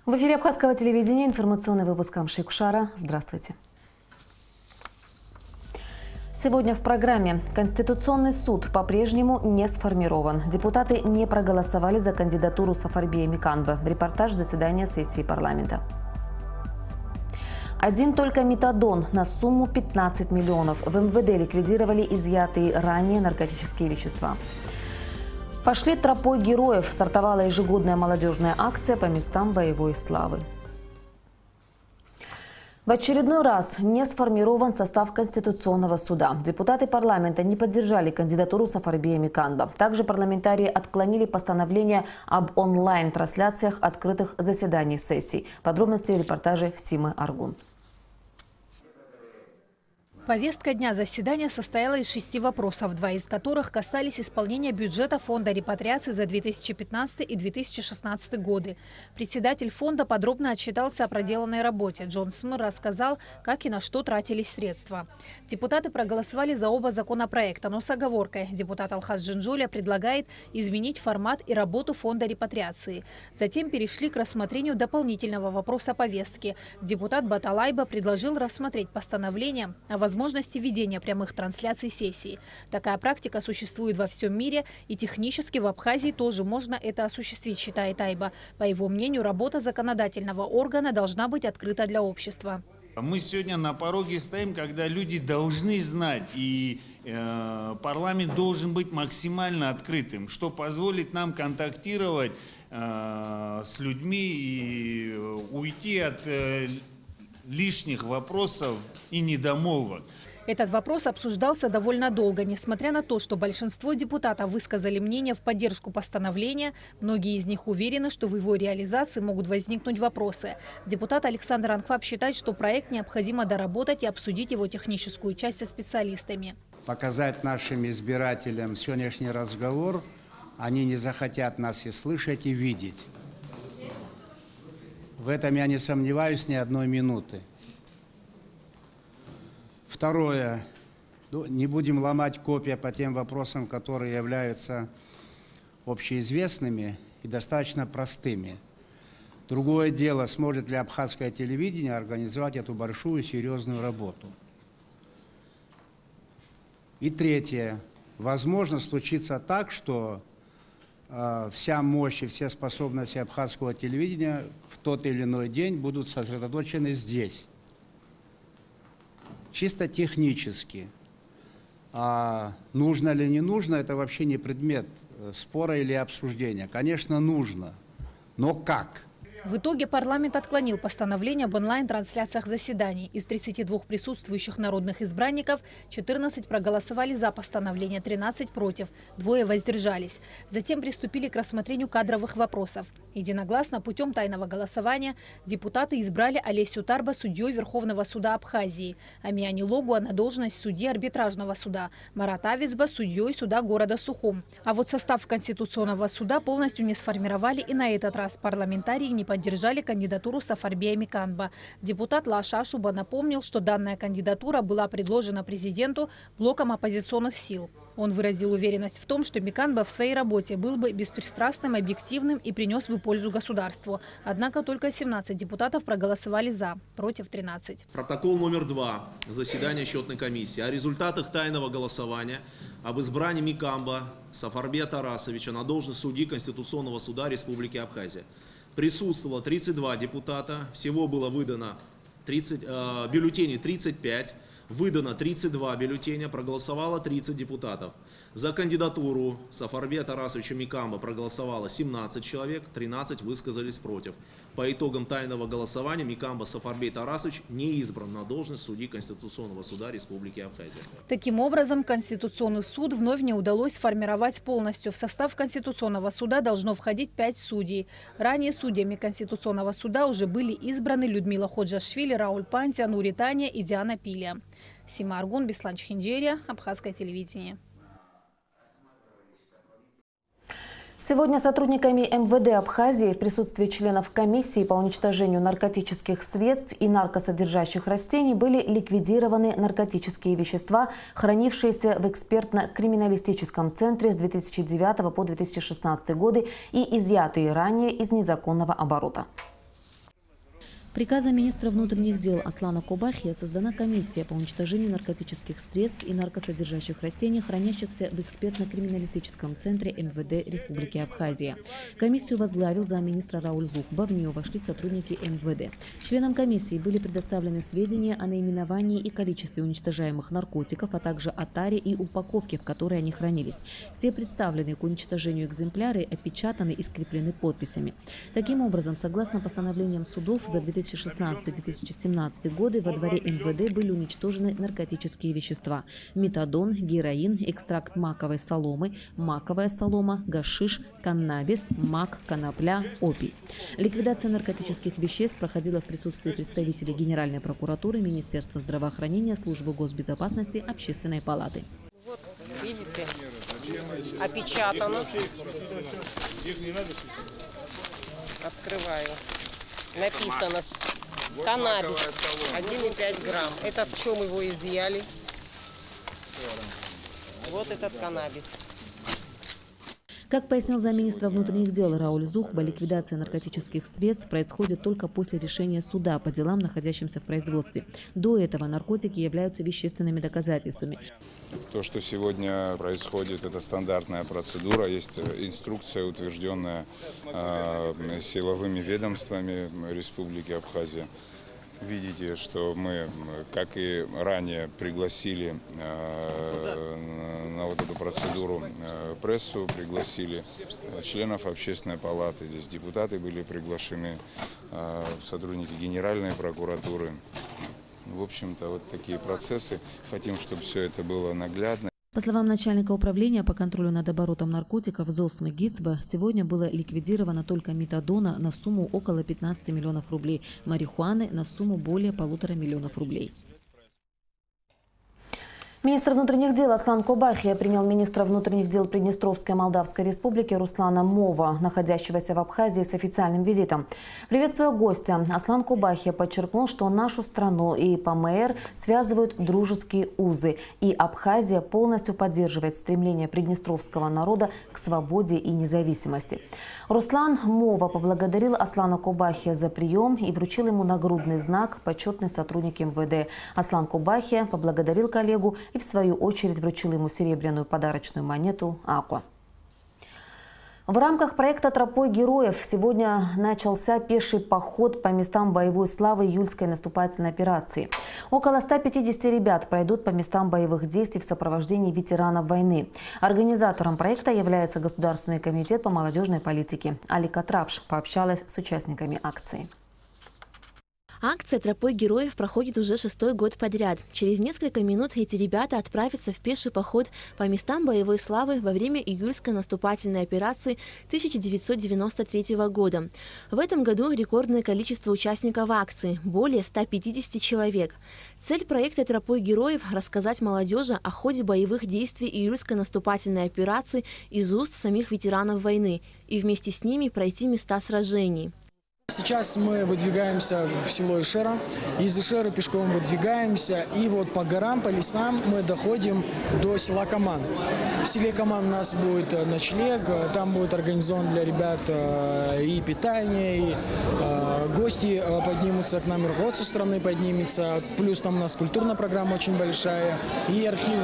В эфире Абхазского телевидения информационный выпуск Амшикушара. Здравствуйте. Сегодня в программе. Конституционный суд по-прежнему не сформирован. Депутаты не проголосовали за кандидатуру Сафарбия Миканбы. Репортаж заседания сессии парламента. Один только метадон на сумму 15 миллионов. В МВД ликвидировали изъятые ранее наркотические вещества. Пошли тропой героев. Стартовала ежегодная молодежная акция по местам боевой славы. В очередной раз не сформирован состав Конституционного суда. Депутаты парламента не поддержали кандидатуру Сафарбия Миканбы. Также парламентарии отклонили постановление об онлайн-трансляциях открытых заседаний сессий. Подробности в репортаже Симы Аргун. Повестка дня заседания состояла из 6 вопросов, 2 из которых касались исполнения бюджета фонда репатриации за 2015 и 2016 годы. Председатель фонда подробно отчитался о проделанной работе. Джон Смыр рассказал, как и на что тратились средства. Депутаты проголосовали за оба законопроекта, но с оговоркой. Депутат Алхаз Джинджоля предлагает изменить формат и работу фонда репатриации. Затем перешли к рассмотрению дополнительного вопроса повестки. Депутат Баталайба предложил рассмотреть постановление о возможности ведения прямых трансляций сессии. Такая практика существует во всем мире, и технически в Абхазии тоже можно это осуществить, считает Айба. По его мнению, работа законодательного органа должна быть открыта для общества. Мы сегодня на пороге стоим, когда люди должны знать, и парламент должен быть максимально открытым, что позволит нам контактировать с людьми и уйти от лишних вопросов и недомолвок. Этот вопрос обсуждался довольно долго. Несмотря на то, что большинство депутатов высказали мнение в поддержку постановления, многие из них уверены, что в его реализации могут возникнуть вопросы. Депутат Александр Анкваб считает, что проект необходимо доработать и обсудить его техническую часть со специалистами. Показать нашим избирателям сегодняшний разговор, они не захотят нас и слышать, и видеть. В этом я не сомневаюсь ни одной минуты. Второе. Не будем ломать копья по тем вопросам, которые являются общеизвестными и достаточно простыми. Другое дело, сможет ли абхазское телевидение организовать эту большую серьезную работу. И третье. Возможно, случится так, что вся мощь и все способности абхазского телевидения в тот или иной день будут сосредоточены здесь. Чисто технически. А нужно или не нужно, это вообще не предмет спора или обсуждения. Конечно, нужно. Но как? В итоге парламент отклонил постановление об онлайн-трансляциях заседаний. Из 32 присутствующих народных избранников 14 проголосовали за постановление, 13 против, 2 воздержались. Затем приступили к рассмотрению кадровых вопросов. Единогласно путем тайного голосования депутаты избрали Олесю Тарба судьей Верховного суда Абхазии, Амиани Логуа на должность судьи арбитражного суда, Марат Авицба судьей суда города Сухум. А вот состав Конституционного суда полностью не сформировали, и на этот раз парламентарии не поддержали кандидатуру Сафарбия Миканбы. Депутат Лаша Ашуба напомнил, что данная кандидатура была предложена президенту блоком оппозиционных сил. Он выразил уверенность в том, что Миканбы в своей работе был бы беспристрастным, объективным и принес бы пользу государству. Однако только 17 депутатов проголосовали за, против 13. Протокол номер 2 заседания счетной комиссии о результатах тайного голосования об избрании Миканбы Сафарбия Тарасовича на должность судьи Конституционного суда Республики Абхазия. Присутствовало 32 депутата, всего было выдано бюллетеней 35, выдано 32 бюллетеня, проголосовало 30 депутатов. За кандидатуру Сафарбия Тарасовича Миканбы проголосовало 17 человек, 13 высказались против. По итогам тайного голосования Миканбы Сафарбий Тарасович не избран на должность судьи Конституционного суда Республики Абхазия. Таким образом, Конституционный суд вновь не удалось сформировать полностью. В состав Конституционного суда должно входить 5 судей. Ранее судьями Конституционного суда уже были избраны Людмила Ходжашвили, Рауль Пантия, Нури Таня и Диана Пилия. Сима Аргун, Беслан Чхинджерия, Абхазское телевидение. Сегодня сотрудниками МВД Абхазии в присутствии членов комиссии по уничтожению наркотических средств и наркосодержащих растений были ликвидированы наркотические вещества, хранившиеся в экспертно-криминалистическом центре с 2009 по 2016 годы и изъятые ранее из незаконного оборота. Приказом министра внутренних дел Аслана Кобахия создана комиссия по уничтожению наркотических средств и наркосодержащих растений, хранящихся в экспертно-криминалистическом центре МВД Республики Абхазия. Комиссию возглавил замминистра Рауль Зухба, в нее вошли сотрудники МВД. Членам комиссии были предоставлены сведения о наименовании и количестве уничтожаемых наркотиков, а также о таре и упаковке, в которой они хранились. Все представленные к уничтожению экземпляры опечатаны и скреплены подписями. Таким образом, согласно постановлениям судов, за 2016-2017 годы во дворе МВД были уничтожены наркотические вещества: метадон, героин, экстракт маковой соломы, маковая солома, гашиш, каннабис, мак, конопля, опий. Ликвидация наркотических веществ проходила в присутствии представителей Генеральной прокуратуры, Министерства здравоохранения, Службы госбезопасности, Общественной палаты. Вот, видите, опечатано. Открываю. Написано каннабис 1,5 грамм. Это в чем его изъяли? Вот этот каннабис. Как пояснил замминистра внутренних дел Рауль Зухба, ликвидация наркотических средств происходит только после решения суда по делам, находящимся в производстве. До этого наркотики являются вещественными доказательствами. То, что сегодня происходит, это стандартная процедура. Есть инструкция, утвержденная силовыми ведомствами Республики Абхазия. Видите, что мы, как и ранее, пригласили на вот эту процедуру прессу, пригласили членов Общественной палаты. Здесь депутаты были приглашены, сотрудники Генеральной прокуратуры. В общем-то, вот такие процессы. Хотим, чтобы все это было наглядно. По словам начальника управления по контролю над оборотом наркотиков ЗОСМы ГИЦБА, сегодня было ликвидировано только метадона на сумму около 15 миллионов рублей, марихуаны на сумму более 1,5 миллиона рублей. Министр внутренних дел Аслан Кобахия принял министра внутренних дел Приднестровской Молдавской Республики Руслана Мова, находящегося в Абхазии, с официальным визитом. Приветствуя гостя, Аслан Кобахия подчеркнул, что нашу страну и ПМР связывают дружеские узы, и Абхазия полностью поддерживает стремление приднестровского народа к свободе и независимости. Руслан Мова поблагодарил Аслана Кобахия за прием и вручил ему нагрудный знак «Почетный сотрудник МВД». Аслан Кобахия поблагодарил коллегу и в свою очередь вручил ему серебряную подарочную монету «Аква». В рамках проекта «Тропой героев» сегодня начался пеший поход по местам боевой славы июльской наступательной операции. Около 150 ребят пройдут по местам боевых действий в сопровождении ветеранов войны. Организатором проекта является Государственный комитет по молодежной политике. Алика Трапш пообщалась с участниками акции. Акция «Тропой героев» проходит уже 6-й год подряд. Через несколько минут эти ребята отправятся в пеший поход по местам боевой славы во время июльской наступательной операции 1993 года. В этом году рекордное количество участников акции – более 150 человек. Цель проекта «Тропой героев» – рассказать молодежи о ходе боевых действий июльской наступательной операции из уст самих ветеранов войны и вместе с ними пройти места сражений. Сейчас мы выдвигаемся в село Ишера, из Ишеры пешком выдвигаемся, и вот по горам, по лесам мы доходим до села Каман. В селе Каман у нас будет ночлег, там будет организован для ребят и питание, и гости поднимутся к нам, и руководство страны поднимется, плюс там у нас культурная программа очень большая, и архив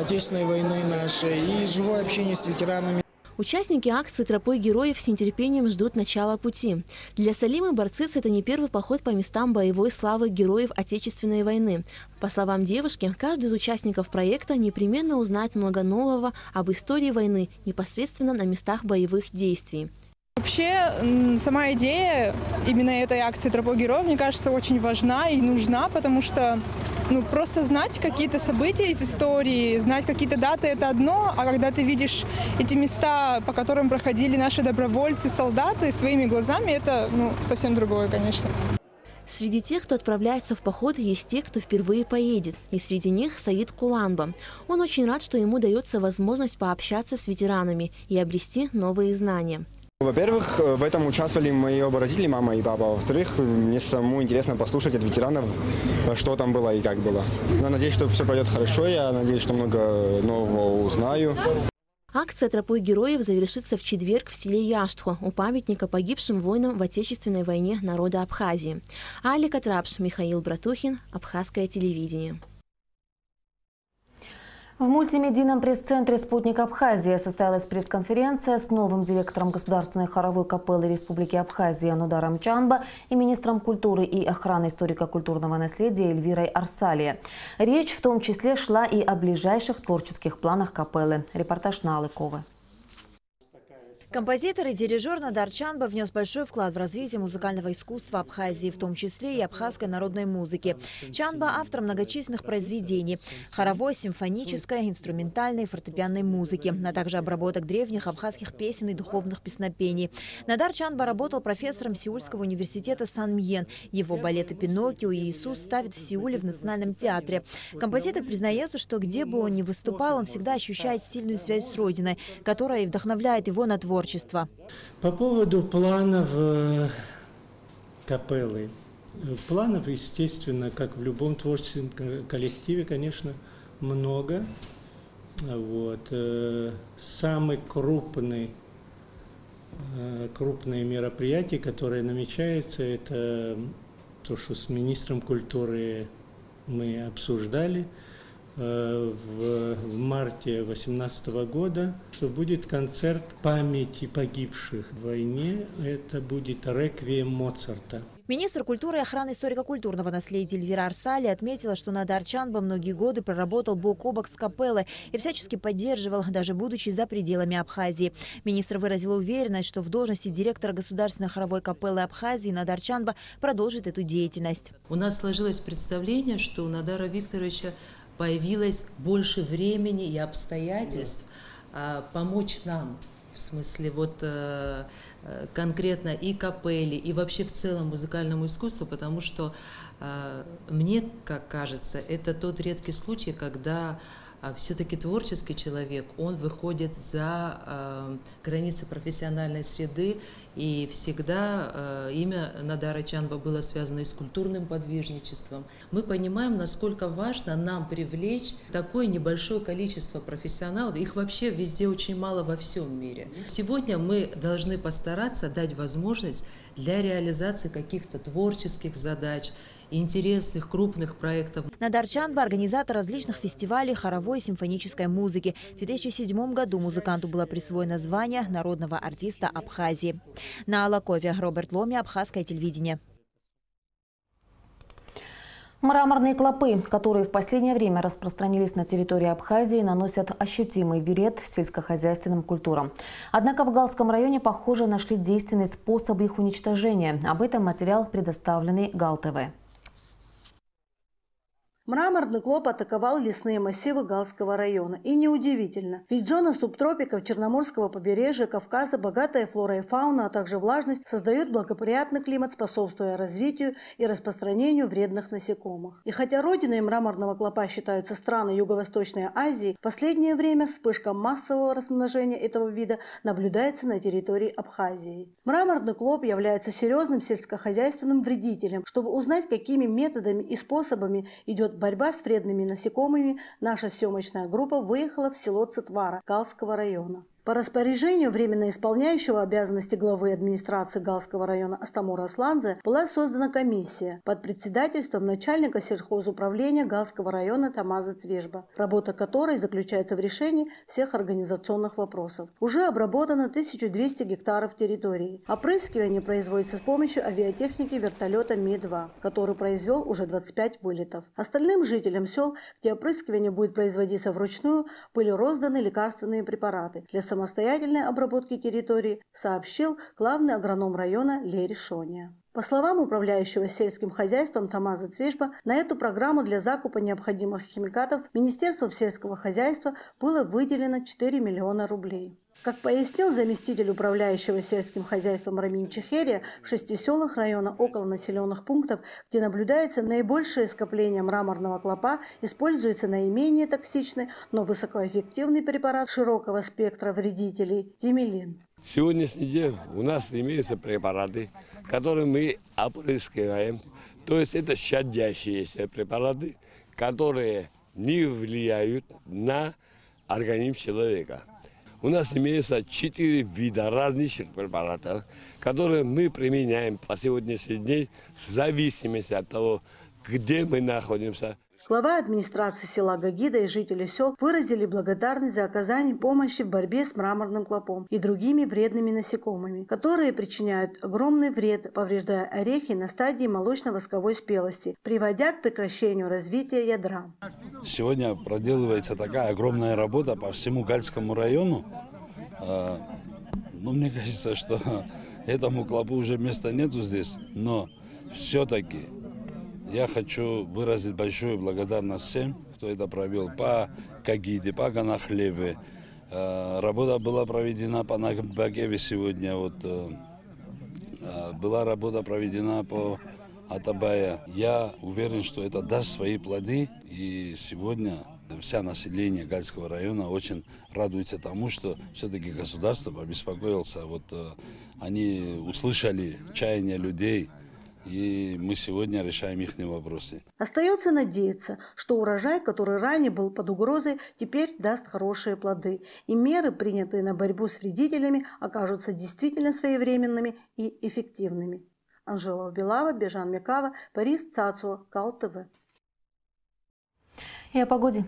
Отечественной войны нашей, и живое общение с ветеранами. Участники акции «Тропой героев» с нетерпением ждут начала пути. Для Салимы Барцис это не первый поход по местам боевой славы героев Отечественной войны. По словам девушки, каждый из участников проекта непременно узнает много нового об истории войны непосредственно на местах боевых действий. Вообще, сама идея именно этой акции «Тропой героев», мне кажется, очень важна и нужна, потому что просто знать какие-то события из истории, знать какие-то даты – это одно, а когда ты видишь эти места, по которым проходили наши добровольцы, солдаты, своими глазами, это совсем другое, конечно. Среди тех, кто отправляется в поход, есть те, кто впервые поедет. И среди них Саид Куланба. Он очень рад, что ему дается возможность пообщаться с ветеранами и обрести новые знания. Во-первых, в этом участвовали мои оба родители, мама и папа. Во-вторых, мне самому интересно послушать от ветеранов, что там было и как было. Я надеюсь, что все пройдет хорошо, я надеюсь, что много нового узнаю. Акция «Тропой героев» завершится в четверг в селе Яштхо у памятника погибшим воинам в Отечественной войне народа Абхазии. Алика Трапш, Михаил Братухин, Абхазское телевидение. В мультимедийном пресс-центре «Спутник Абхазия» состоялась пресс-конференция с новым директором Государственной хоровой капеллы Республики Абхазия Нударом Чанба и министром культуры и охраны историко-культурного наследия Эльвирой Арсалия. Речь в том числе шла и о ближайших творческих планах капеллы. Репортаж Налы Ковы. Композитор и дирижер Нодар Чанба внес большой вклад в развитие музыкального искусства Абхазии, в том числе и абхазской народной музыки. Чанба – автор многочисленных произведений – хоровой, симфонической, инструментальной, фортепианной музыки, а также обработок древних абхазских песен и духовных песнопений. Нодар Чанба работал профессором Сеульского университета Сан-Мьен. Его балеты «Пиноккио» и «Иисус» ставят в Сеуле в Национальном театре. Композитор признается, что где бы он ни выступал, он всегда ощущает сильную связь с Родиной, которая вдохновляет его на творчество. По поводу планов капеллы. Планов, естественно, как в любом творческом коллективе, конечно, много. Самые крупные мероприятия, которые намечаются, это то, что с министром культуры мы обсуждали в марте 2018 года, что будет концерт памяти погибших в войне. Это будет реквием Моцарта. Министр культуры и охраны историко-культурного наследия Эльвира Арсалия отметила, что Нодар Чанба многие годы проработал бок о бок с капеллой и всячески поддерживал, даже будучи за пределами Абхазии. Министр выразила уверенность, что в должности директора Государственной хоровой капеллы Абхазии Нодар Чанба продолжит эту деятельность. У нас сложилось представление, что у Нодара Викторовича появилось больше времени и обстоятельств помочь нам, в смысле конкретно и капелле, и вообще в целом музыкальному искусству, потому что мне, как кажется, это тот редкий случай, когда все-таки творческий человек, он выходит за границы профессиональной среды, и всегда имя Нодара Чанба было связано и с культурным подвижничеством. Мы понимаем, насколько важно нам привлечь такое небольшое количество профессионалов, их вообще везде очень мало во всем мире. Сегодня мы должны постараться дать возможность для реализации каких-то творческих задач, интересных, крупных проектов. Нодар Чанба – организатор различных фестивалей хоровой и симфонической музыки. В 2007 году музыканту было присвоено звание народного артиста Абхазии. На Алакове, Роберт Ломи, Абхазское телевидение. Мраморные клопы, которые в последнее время распространились на территории Абхазии, наносят ощутимый вред сельскохозяйственным культурам. Однако в Галском районе, похоже, нашли действенный способ их уничтожения. Об этом материал, предоставленный Гал-ТВ. Мраморный клоп атаковал лесные массивы Галского района. И неудивительно, ведь зона субтропиков Черноморского побережья Кавказа, богатая флора и фауна, а также влажность создают благоприятный климат, способствуя развитию и распространению вредных насекомых. И хотя родиной мраморного клопа считаются страны Юго-Восточной Азии, в последнее время вспышка массового размножения этого вида наблюдается на территории Абхазии. Мраморный клоп является серьезным сельскохозяйственным вредителем. Чтобы узнать, какими методами и способами идет борьба с вредными насекомыми, наша съемочная группа выехала в село Цитвара Галского района. По распоряжению временно исполняющего обязанности главы администрации Галского района Астамура Асланзе была создана комиссия под председательством начальника сельхозуправления Галского района Тамаза Цвежба, работа которой заключается в решении всех организационных вопросов. Уже обработано 1200 гектаров территории. Опрыскивание производится с помощью авиатехники вертолета Ми-2, который произвел уже 25 вылетов. Остальным жителям сел, где опрыскивание будет производиться вручную, были розданы лекарственные препараты для самостоятельной обработки территории, сообщил главный агроном района Лери Шония. По словам управляющего сельским хозяйством Тамаза Цвежба, на эту программу для закупа необходимых химикатов Министерством сельского хозяйства было выделено 4 миллиона рублей. Как пояснил заместитель управляющего сельским хозяйством Рамин Чехерия, в 6 селах района около населенных пунктов, где наблюдается наибольшее скопление мраморного клопа, используется наименее токсичный, но высокоэффективный препарат широкого спектра вредителей – димелин. В сегодняшний день у нас имеются препараты, которые мы опрыскиваем. То есть это щадящиеся препараты, которые не влияют на организм человека. у нас имеется 4 вида различных препаратов, которые мы применяем по сегодняшний день в зависимости от того, где мы находимся. Глава администрации села Гагида и жители сел выразили благодарность за оказание помощи в борьбе с мраморным клопом и другими вредными насекомыми, которые причиняют огромный вред, повреждая орехи на стадии молочно-восковой спелости, приводя к прекращению развития ядра. Сегодня проделывается такая огромная работа по всему Гальскому району. Ну, мне кажется, что этому клопу уже места нету здесь, но все-таки я хочу выразить большую благодарность всем, кто это провел по Гагиде, по Ганахлебе. Работа была проведена по Нагбагеве сегодня. Была работа проведена по Атабая. Я уверен, что это даст свои плоды. И сегодня вся население Гальского района очень радуется тому, что все-таки государство побеспокоился. Они услышали чаяние людей. И мы сегодня решаем их вопросы. Остается надеяться, что урожай, который ранее был под угрозой, теперь даст хорошие плоды. И меры, принятые на борьбу с вредителями, окажутся действительно своевременными и эффективными. Анжела Белава, Бежан Мекава, Борис Цацуа, Кал-ТВ. И о погоде.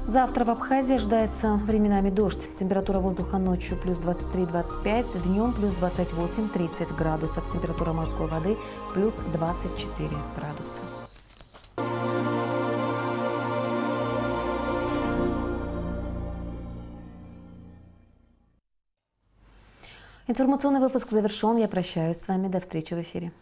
Завтра в Абхазии ожидается временами дождь. Температура воздуха ночью плюс 23-25, днем плюс 28-30 градусов. Температура морской воды плюс 24 градуса. Информационный выпуск завершен. Я прощаюсь с вами. До встречи в эфире.